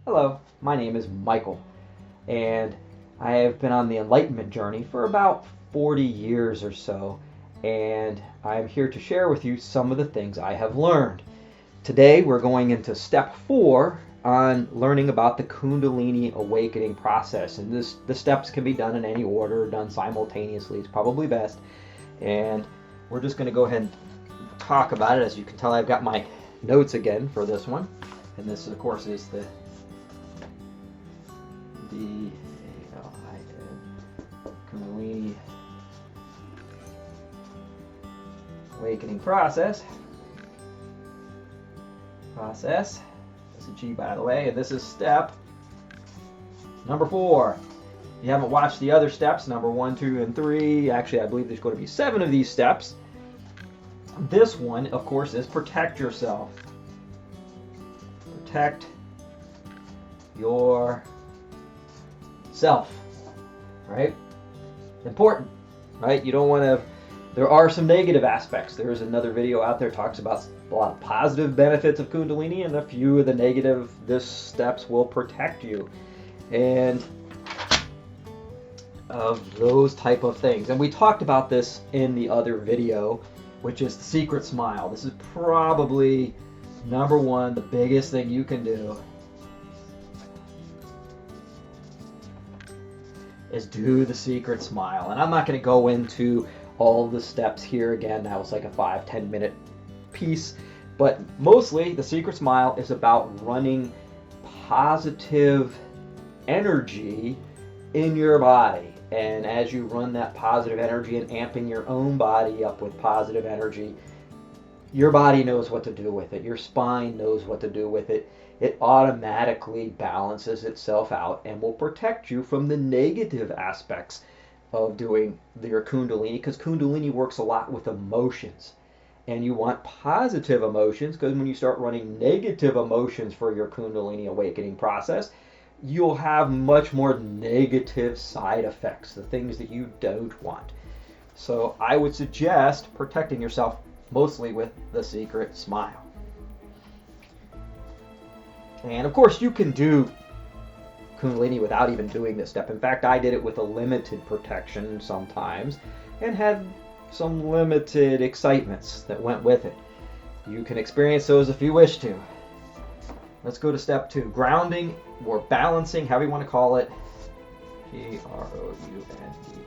Hello, my name is Michael, and I have been on the enlightenment journey for about 40 years or so, and I'm here to share with you some of the things I have learned. Today we're going into step 4 on learning about the Kundalini Awakening process, and the steps can be done in any order, done simultaneously. It's probably best, and we're just going to go ahead and talk about it. As you can tell, I've got my notes again for this one, and this of course is the Kundalini Awakening process. That's a G, by the way, and this is step number 4. If you haven't watched the other steps, number 1, 2, and 3, actually I believe there's going to be 7 of these steps. This one, of course, is protect yourself. Protect yourself, right? Important, right? You don't want to, there are some negative aspects. There's another video out there that talks about a lot of positive benefits of Kundalini, and a few of the negative, this steps will protect you. And of those type of things. And we talked about this in the other video, which is the secret smile. This is probably number 1, the biggest thing you can do is do the secret smile. And I'm not going to go into all the steps here again. That was like a 5-10 minute piece, but mostly the secret smile is about running positive energy in your body. And as you run that positive energy and amping your own body up with positive energy, your body knows what to do with it. Your spine knows what to do with it. It automatically balances itself out and will protect you from the negative aspects of doing your Kundalini, because Kundalini works a lot with emotions. And you want positive emotions, because when you start running negative emotions for your Kundalini awakening process, you'll have much more negative side effects, the things that you don't want. So I would suggest protecting yourself mostly with the secret smile. And of course you can do Kundalini without even doing this step. In fact, I did it with a limited protection sometimes and had some limited excitements that went with it. You can experience those if you wish to. Let's go to step 2, grounding or balancing, however you want to call it. G-R-O-U-N-D,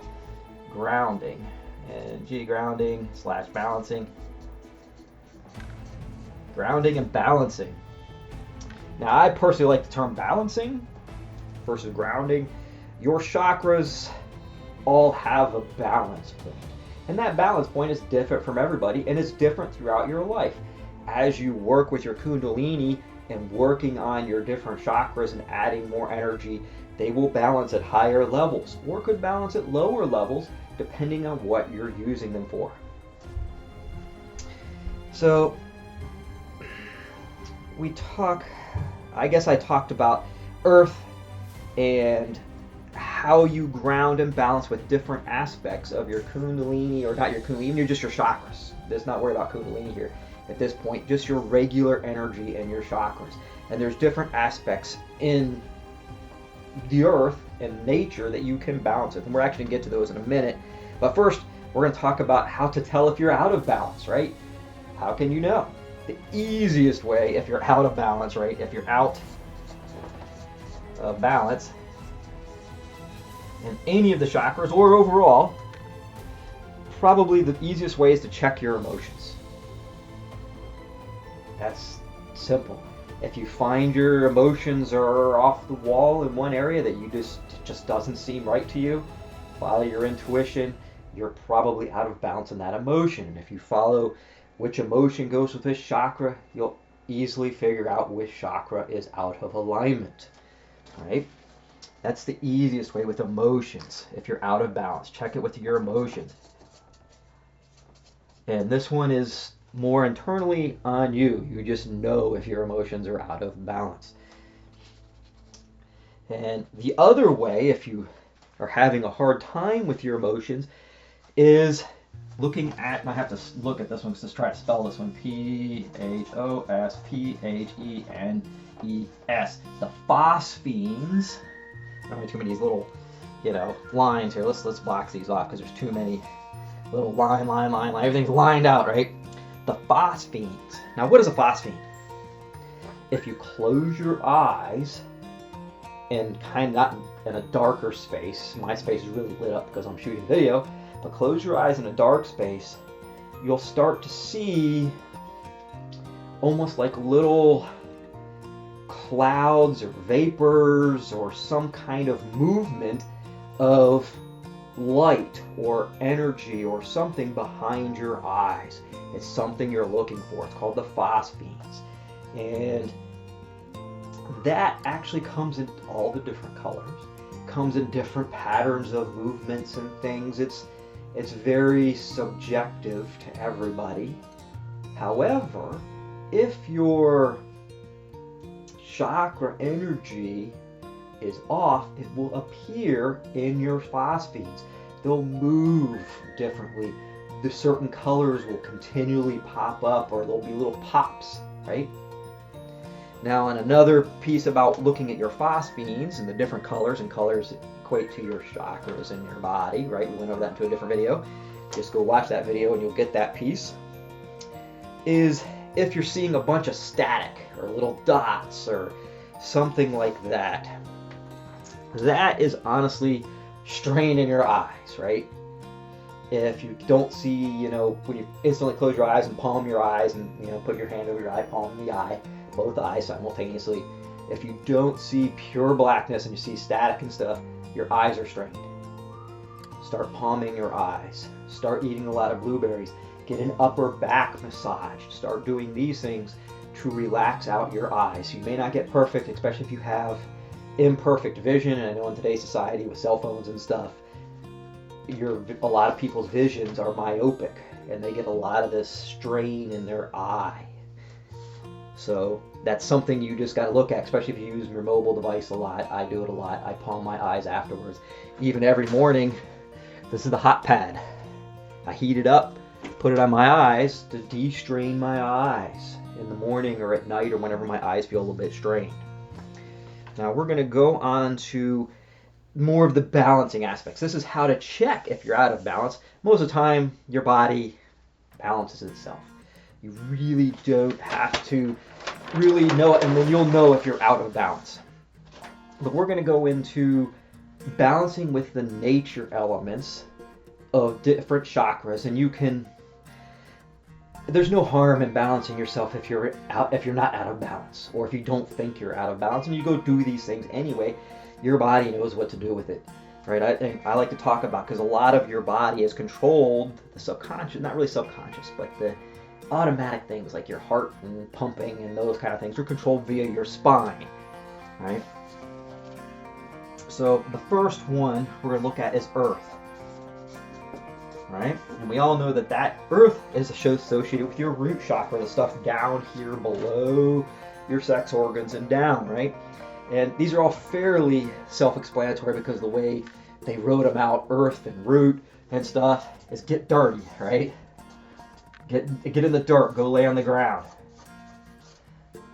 grounding. And G, grounding / balancing. Grounding and balancing. Now, I personally like the term balancing versus grounding. Your chakras all have a balance point. And that balance point is different from everybody, and it's different throughout your life. As you work with your Kundalini and working on your different chakras and adding more energy, they will balance at higher levels, or could balance at lower levels, depending on what you're using them for. So, I talked about earth and how you ground and balance with different aspects of your Kundalini, or not your Kundalini, even just your chakras. Let's not worry about Kundalini here at this point, just your regular energy and your chakras. And there's different aspects in the earth and nature that you can balance with. And we're actually going to get to those in a minute. But first, we're going to talk about how to tell if you're out of balance, right? How can you know? The easiest way, if you're out of balance, right? If you're out of balance in any of the chakras or overall, probably the easiest way is to check your emotions. That's simple. If you find your emotions are off the wall in one area that you just doesn't seem right to you, follow your intuition. You're probably out of balance in that emotion. And if you follow which emotion goes with which chakra, you'll easily figure out which chakra is out of alignment, right? That's the easiest way with emotions. If you're out of balance, check it with your emotions. And this one is more internally on you. You just know if your emotions are out of balance. And the other way, if you are having a hard time with your emotions, is looking at, and I have to look at this one because let's try to spell this one, P-H-O-S-P-H-E-N-E-S. The phosphenes. I don't have too many of these little, lines here. Let's box these off because there's too many little line. Everything's lined out, right? The phosphenes. Now, what is a phosphene? If you close your eyes and kind of not in a darker space, my space is really lit up because I'm shooting video, but close your eyes in a dark space, you'll start to see almost like little clouds or vapors or some kind of movement of light or energy or something behind your eyes. It's something you're looking for. It's called the phosphenes. And that actually comes in all the different colors, comes in different patterns of movements and things. It's very subjective to everybody. However, if your chakra energy is off, it will appear in your phosphenes. They'll move differently. The certain colors will continually pop up, or there'll be little pops, right? Now, and another piece about looking at your phosphenes and the different colors, and colors equate to your chakras in your body, right? We went over that into a different video. Just go watch that video and you'll get that piece. Is if you're seeing a bunch of static or little dots or something like that, that is honestly strain in your eyes, right? If you don't see, when you instantly close your eyes and palm your eyes and, put your hand over your eye, palm the eye, both eyes simultaneously, if you don't see pure blackness and you see static and stuff, your eyes are strained. Start palming your eyes. Start eating a lot of blueberries. Get an upper back massage. Start doing these things to relax out your eyes. You may not get perfect, especially if you have imperfect vision, and I know in today's society with cell phones and stuff, a lot of people's visions are myopic and they get a lot of this strain in their eye. So that's something you just got to look at, especially if you use your mobile device a lot. I do it a lot. I palm my eyes afterwards. Even every morning, this is the hot pad. I heat it up, put it on my eyes to de-strain my eyes in the morning or at night or whenever my eyes feel a little bit strained. Now we're going to go on to more of the balancing aspects. This is how to check if you're out of balance. Most of the time, your body balances itself. You really don't have to really know it, and then you'll know if you're out of balance. But we're going to go into balancing with the nature elements of different chakras, and there's no harm in balancing yourself if you're not out of balance, or if you don't think you're out of balance, and you go do these things anyway. Your body knows what to do with it, right? I like to talk about, because a lot of your body is controlled, the subconscious, not really subconscious, but the automatic things like your heart and pumping and those kind of things are controlled via your spine, right? So the first one we're going to look at is earth, right? And we all know that earth is associated with your root chakra, the stuff down here below your sex organs and down, right? And these are all fairly self-explanatory because the way they wrote them out, earth and root and stuff, is get dirty, right? Get in the dirt, go lay on the ground,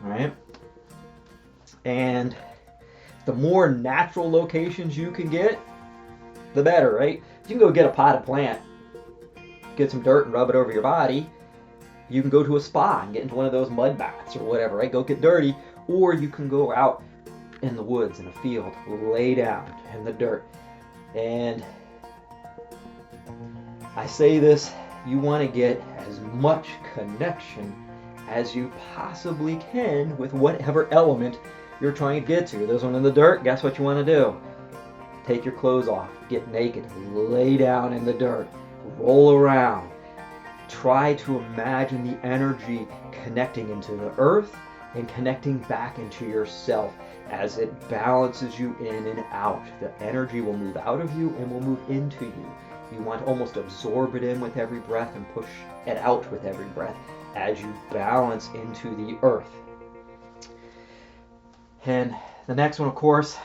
right? And the more natural locations you can get, the better, right? You can go get a potted plant, get some dirt and rub it over your body. You can go to a spa and get into one of those mud baths or whatever, right? Go get dirty. Or you can go out in the woods, in a field, lay down in the dirt. And I say this, you want to get as much connection as you possibly can with whatever element you're trying to get to. Those one in the dirt, guess what you want to do? Take your clothes off, get naked, lay down in the dirt, roll around. Try to imagine the energy connecting into the earth and connecting back into yourself. As it balances you in and out, the energy will move out of you and will move into you. You want to almost absorb it in with every breath and push it out with every breath as you balance into the earth. And the next one, of course,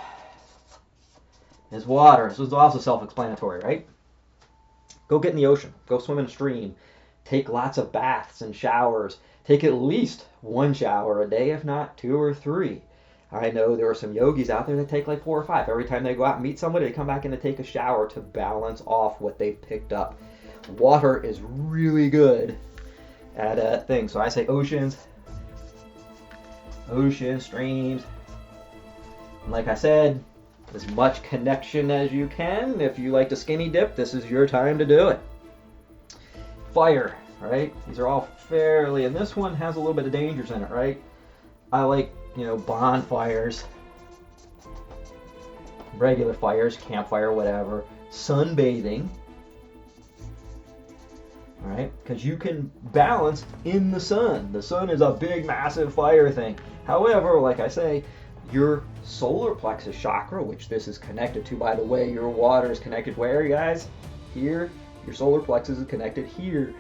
is water. This is also self-explanatory, right? Go get in the ocean. Go swim in a stream. Take lots of baths and showers. Take at least one shower a day, if not 2 or 3. I know there are some yogis out there that take like 4 or 5. Every time they go out and meet somebody, they come back in to take a shower to balance off what they've picked up. Water is really good at things. So I say oceans, streams. And like I said, as much connection as you can. If you like to skinny dip, this is your time to do it. Fire, right? These are all fairly, and this one has a little bit of dangers in it, right? I like, bonfires, regular fires, campfire, whatever, sunbathing, all right? Because you can balance in the sun. The sun is a big, massive fire thing. However, like I say, your solar plexus chakra, which this is connected to, by the way, your water is connected where, guys? Here. Your solar plexus is connected here.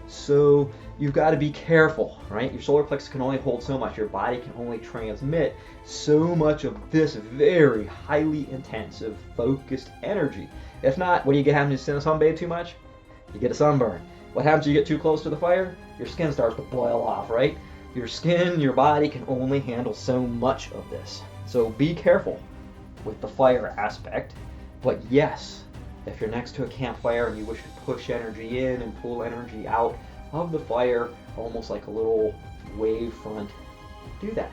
So you've got to be careful, right? Your solar plexus can only hold so much. Your body can only transmit so much of this very highly intensive, focused energy. If not, what do you get having to sunbathe too much? You get a sunburn. What happens when you get too close to the fire? Your skin starts to boil off, right? Your skin, your body can only handle so much of this. So be careful with the fire aspect. But yes, if you're next to a campfire and you wish to push energy in and pull energy out of the fire, almost like a little wave front, do that.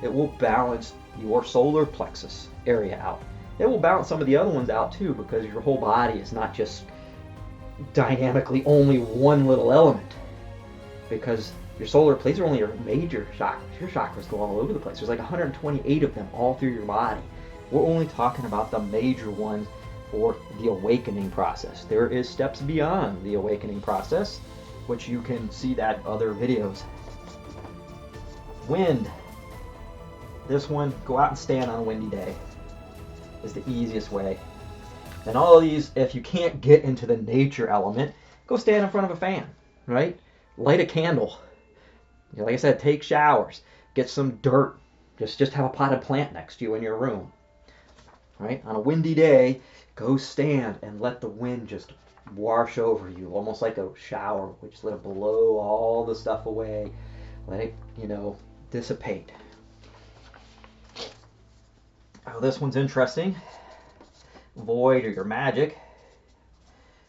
It will balance your solar plexus area out. It will balance some of the other ones out too, because your whole body is not just dynamically only one little element. Because your solar plates are only your major chakras. Your chakras go all over the place. There's like 128 of them all through your body. We're only talking about the major ones for the awakening process. There is steps beyond the awakening process, which you can see that other videos. Wind. This one, go out and stand on a windy day is the easiest way. And all of these, if you can't get into the nature element, go stand in front of a fan, right? Light a candle. Like I said, take showers. Get some dirt. Just have a potted plant next to you in your room. Right? On a windy day, go stand and let the wind just wash over you, almost like a shower. We just let it blow all the stuff away. Let it, dissipate. Oh, this one's interesting. Void or your magic.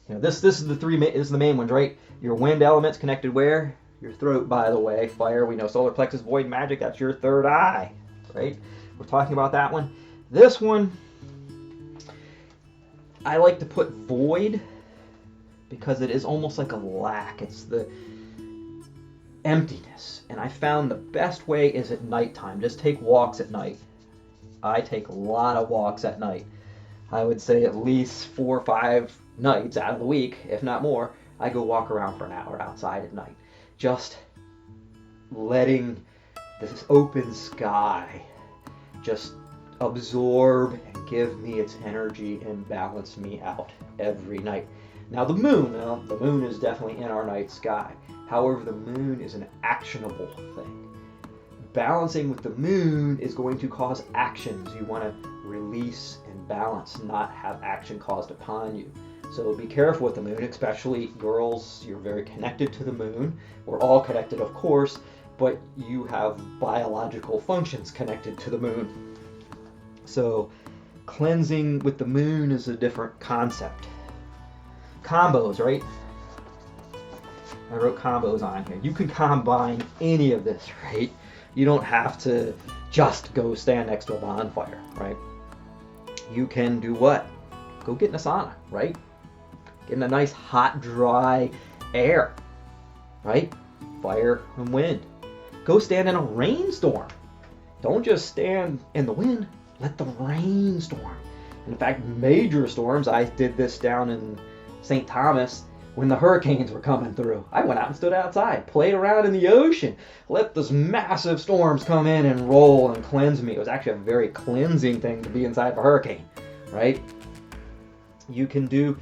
This is the main ones, right? Your wind element's connected where? Your throat, by the way. Fire, we know solar plexus, void, magic, that's your third eye, right? We're talking about that one. This one, I like to put void because it is almost like a lack. It's the emptiness. And I found the best way is at nighttime. Just take walks at night. I take a lot of walks at night. I would say at least 4 or 5 nights out of the week, if not more, I go walk around for an hour outside at night. Just letting this open sky just absorb and give me its energy and balance me out every night. Now the moon is definitely in our night sky. However, the moon is an actionable thing. Balancing with the moon is going to cause actions. You want to release and balance, not have action caused upon you. So be careful with the moon, especially girls. You're very connected to the moon. We're all connected, of course, but you have biological functions connected to the moon. So cleansing with the moon is a different concept. Combos, right? I wrote combos on here. You can combine any of this, right? You don't have to just go stand next to a bonfire, right? You can do what? Go get in a sauna, right? Get in a nice hot, dry air, right? Fire and wind. Go stand in a rainstorm. Don't just stand in the wind. Let the rain storm. In fact, major storms, I did this down in St. Thomas when the hurricanes were coming through. I went out and stood outside, played around in the ocean, let those massive storms come in and roll and cleanse me. It was actually a very cleansing thing to be inside of a hurricane, right? You can do,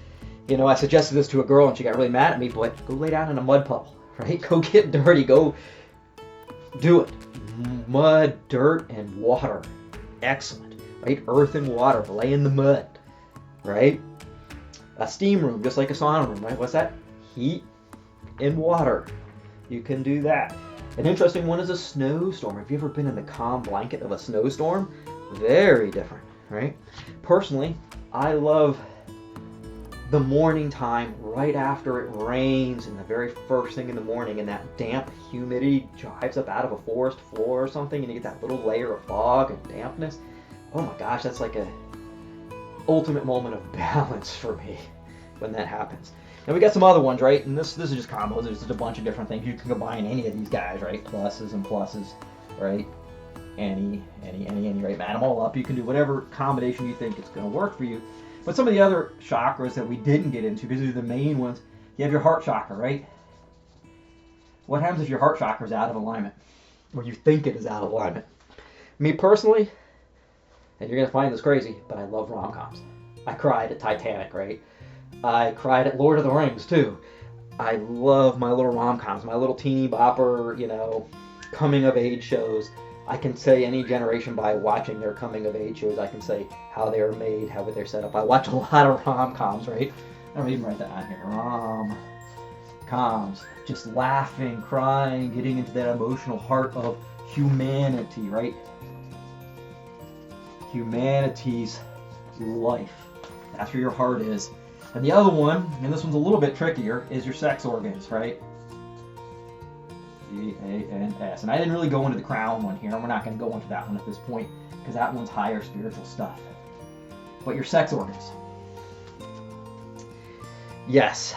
I suggested this to a girl and she got really mad at me, but go lay down in a mud puddle, right? Go get dirty, go do it. Mud, dirt, and water. Excellent, right? Earth and water, lay in the mud, right? A steam room, just like a sauna room, right? What's that? Heat and water. You can do that. An interesting one is a snowstorm. Have you ever been in the calm blanket of a snowstorm? Very different, right? Personally, I love the morning time right after it rains and the very first thing in the morning, and that damp humidity drives up out of a forest floor or something, and you get that little layer of fog and dampness. Oh my gosh, that's like a ultimate moment of balance for me when that happens. Now we got some other ones, right? And this is just combos. There's just a bunch of different things. You can combine any of these guys, right? Pluses and pluses, right? Any, right? Add them all up. You can do whatever combination you think is going to work for you. But some of the other chakras that we didn't get into, because these are the main ones, you have your heart chakra, right? What happens if your heart chakra is out of alignment? Or you think it is out of alignment? Me personally, and you're going to find this crazy, but I love rom-coms. I cried at Titanic, right? I cried at Lord of the Rings, too. I love my little rom-coms, my little teeny bopper, coming-of-age shows. I can say any generation by watching their coming-of-age shows. I can say how they are made, how they're set up. I watch a lot of rom-coms, right? I don't even write that on here. Rom-coms. Just laughing, crying, getting into that emotional heart of humanity, right? Humanity's life. That's where your heart is. And the other one, and this one's a little bit trickier, is your sex organs, right? G-A-N-S. And I didn't really go into the crown one here, and we're not going to go into that one at this point, because that one's higher spiritual stuff. But your sex organs. Yes,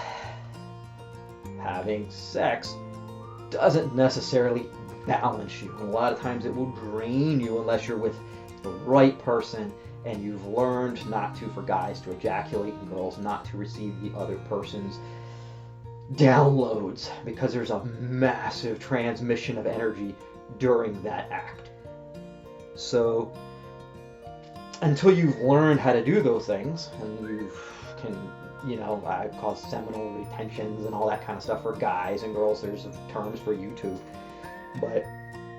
having sex doesn't necessarily balance you. And a lot of times it will drain you unless you're with the right person, and you've learned not to, for guys to ejaculate and girls not to receive the other person's downloads, because there's a massive transmission of energy during that act. So until you've learned how to do those things, and you can, I cause seminal retentions and all that kind of stuff for guys and girls, there's terms for you too. But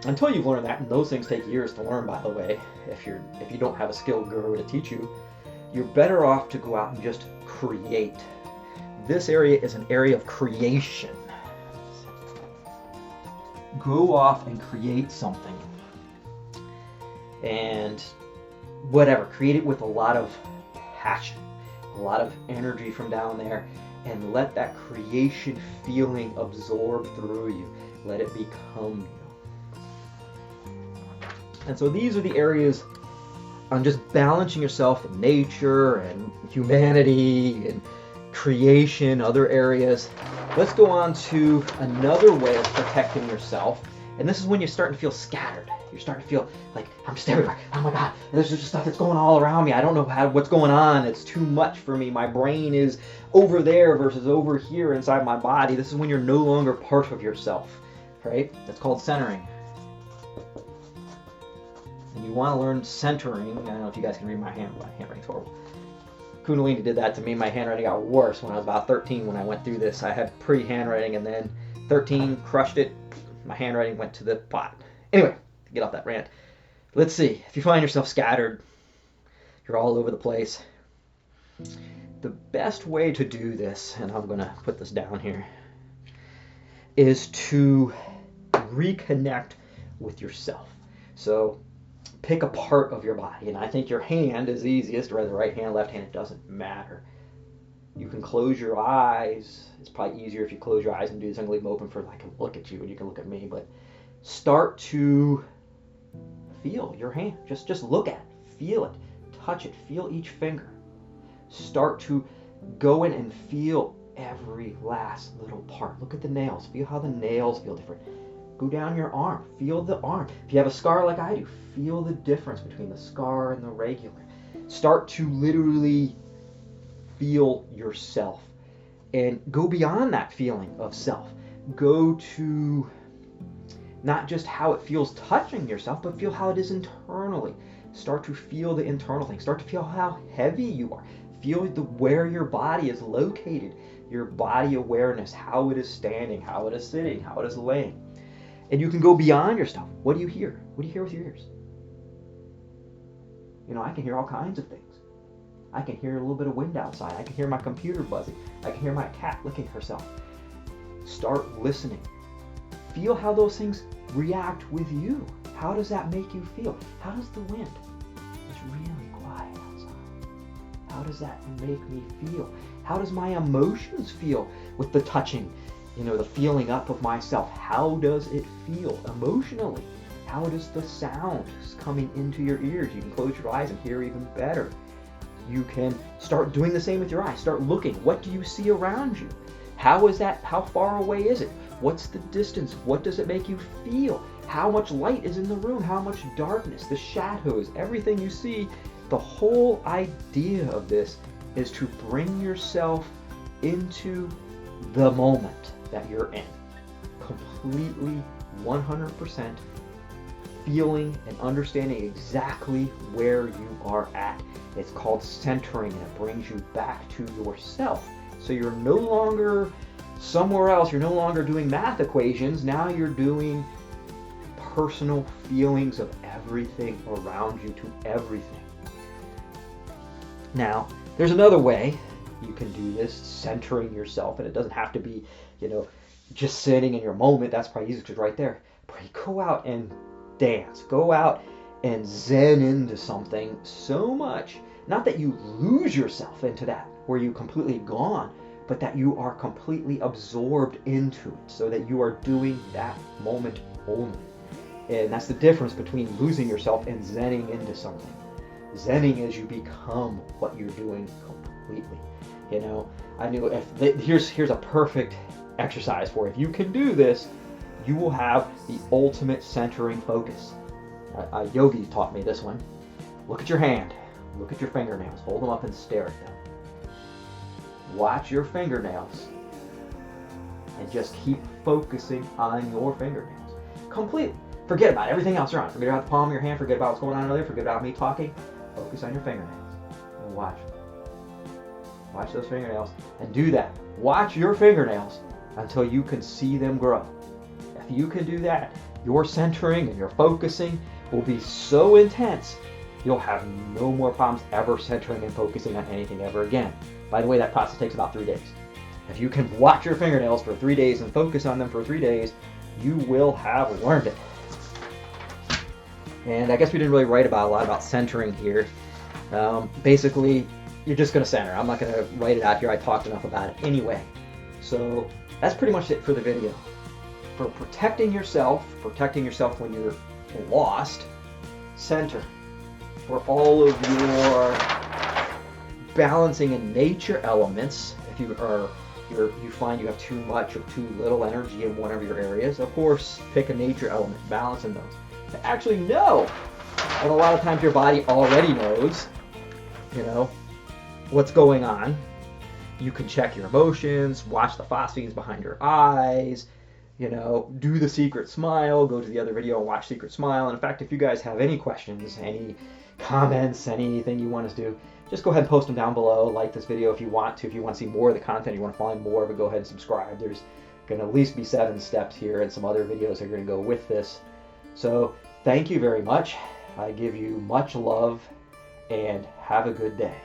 until you've learned that, and those things take years to learn, by the way, if you don't have a skilled guru to teach you, you're better off to go out and just create. This area is an area of creation. Go off and create something. And whatever, create it with a lot of passion, a lot of energy from down there, and let that creation feeling absorb through you. Let it become you. And so these are the areas on just balancing yourself in nature and humanity and creation, other areas. Let's go on to another way of protecting yourself. And this is when you're starting to feel scattered. You're starting to feel like, I'm just everywhere. Oh my God, there's just stuff that's going all around me. I don't know what's going on. It's too much for me. My brain is over there versus over here inside my body. This is when you're no longer part of yourself, right? That's called centering. And you want to learn centering. I don't know if you guys can read my handwriting's horrible. Kundalini did that to me. My handwriting got worse when I was about 13 when I went through this. I had pre-handwriting, and then 13 crushed it. My handwriting went to the pot. Anyway, to get off that rant. Let's see. If you find yourself scattered, you're all over the place. The best way to do this, and I'm going to put this down here, is to reconnect with yourself. So pick a part of your body, and I think your hand is easiest, whether right hand, left hand, it doesn't matter. You can close your eyes. It's probably easier if you close your eyes and do this. I'm going to leave them open for I can look at you and you can look at me, but start to feel your hand. Just look at it, feel it, touch it, feel each finger. Start to go in and feel every last little part. Look at the nails. Feel how the nails feel different. Go down your arm. Feel the arm. If you have a scar like I do, feel the difference between the scar and the regular. Start to literally feel yourself. And go beyond that feeling of self. Go to not just how it feels touching yourself, but feel how it is internally. Start to feel the internal thing. Start to feel how heavy you are. Feel where your body is located. Your body awareness, how it is standing, how it is sitting, how it is laying. And you can go beyond yourself. What do you hear? What do you hear with your ears? I can hear all kinds of things. I can hear a little bit of wind outside. I can hear my computer buzzing. I can hear my cat licking herself. Start listening. Feel how those things react with you. How does that make you feel? How does the wind? It's really quiet outside. How does that make me feel? How does my emotions feel with the touching, the feeling up of myself? How does it feel emotionally? How does the sound coming into your ears? You can close your eyes and hear even better. You can start doing the same with your eyes. Start looking. What do you see around you? How is that? How far away is it? What's the distance? What does it make you feel? How much light is in the room? How much darkness? The shadows, everything you see. The whole idea of this is to bring yourself into the moment that you're in. Completely, 100% feeling and understanding exactly where you are at. It's called centering, and it brings you back to yourself. So you're no longer somewhere else. You're no longer doing math equations. Now you're doing personal feelings of everything around you to everything. Now, there's another way you can do this, centering yourself, and it doesn't have to be, just sitting in your moment. That's probably easier, because right there. But you go out and dance. Go out and zen into something so much. Not that you lose yourself into that, where you're completely gone, but that you are completely absorbed into it, so that you are doing that moment only. And that's the difference between losing yourself and zenning into something. Zenning is you become what you're doing completely. I knew here's a perfect exercise for it. If you can do this, you will have the ultimate centering focus. A yogi taught me this one. Look at your hand. Look at your fingernails. Hold them up and stare at them. Watch your fingernails and just keep focusing on your fingernails. Completely. Forget about everything else around. Forget about the palm of your hand. Forget about what's going on over there. Forget about me talking. Focus on your fingernails and watch them. Watch those fingernails and do that. Watch your fingernails until you can see them grow. If you can do that, your centering and your focusing will be so intense, you'll have no more problems ever centering and focusing on anything ever again. By the way, that process takes about 3 days. If you can watch your fingernails for 3 days and focus on them for 3 days, you will have learned it. And I guess we didn't really write a lot about centering here. Basically, you're just going to center. I'm not going to write it out here. I talked enough about it anyway. So that's pretty much it for the video. For protecting yourself when you're lost, center. For all of your balancing and nature elements, if you find you have too much or too little energy in one of your areas, of course, pick a nature element, balance in those. To actually know, and a lot of times your body already knows, what's going on. You can check your emotions, watch the phosphines behind your eyes, do the secret smile, go to the other video and watch secret smile. And in fact, if you guys have any questions, any comments, anything you want us to do, just go ahead and post them down below. Like this video if you want to. If you want to see more of the content, you want to find more of it, go ahead and subscribe. There's going to at least be 7 steps here and some other videos that are going to go with this. So thank you very much. I give you much love and have a good day.